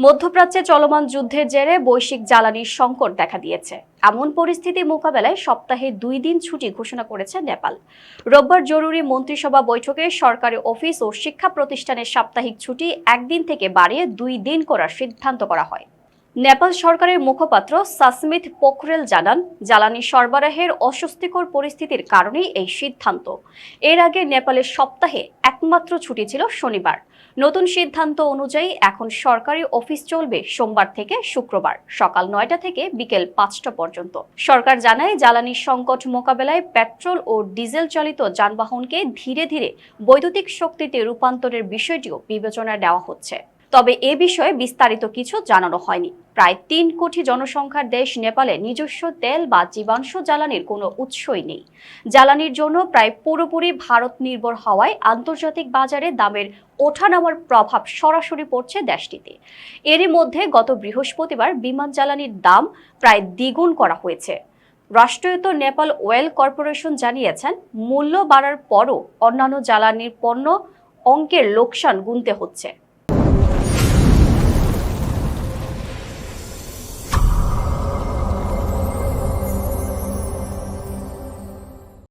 মধ্যপ্রাচ্যে চলমান যুদ্ধের জেরে বৈশ্বিক জ্বালানির সংকট দেখা দিয়েছে। এমন পরিস্থিতি মোকাবেলায় সপ্তাহে 2 দিন ছুটি ঘোষণা করেছে নেপাল। রোববার জরুরি মন্ত্রিসভা বৈঠকে সরকারি অফিস ও শিক্ষা প্রতিষ্ঠানের সাপ্তাহিক ছুটি 1 দিন থেকে বাড়িয়ে 2 দিন করার সিদ্ধান্ত করা হয়। নেপাল সরকারের মুখপাত্র সাসমিথ পোখরেল জানান, জ্বালানি সরবরাহের অস্বস্তিকর পরিস্থিতির কারণেই এই সিদ্ধান্ত। এর আগে নেপালের সপ্তাহে একমাত্র ছুটি ছিল শনিবার। নতুন সিদ্ধান্ত অনুযায়ী এখন সরকারি অফিস চলবে সোমবার থেকে শুক্রবার সকাল 9টা থেকে বিকেল 5টা পর্যন্ত। সরকার জানায়, জ্বালানি সংকট মোকাবেলায় পেট্রোল ও ডিজেল চালিত যানবাহনকে ধীরে ধীরে বৈদ্যুতিক শক্তিতে রূপান্তরের বিষয়টিও বিবেচনায় নেওয়া হচ্ছে। তবে এ বিষয়ে বিস্তারিত কিছু জানানো হয়নি। প্রায় 3 কোটি জনসংখ্যার দেশ নেপালে নিজস্ব তেল বা জীবাশ্ম জ্বালানির কোনো উৎসই নেই। জ্বালানির জন্য প্রায় পুরোপুরি ভারত নির্ভর হওয়ায় আন্তর্জাতিক বাজারে দামের ওঠানামার প্রভাব সরাসরি পড়ছে দেশটিতে। এরই মধ্যে গত বৃহস্পতিবার বিমান জ্বালানির দাম প্রায় দ্বিগুণ করা হয়েছে। রাষ্ট্রায়ত্ত নেপাল অয়েল কর্পোরেশন জানিয়েছেন, মূল্য বাড়ার পরও অন্যান্য জ্বালানির পণ্য অঙ্কের লোকসান গুনতে হচ্ছে।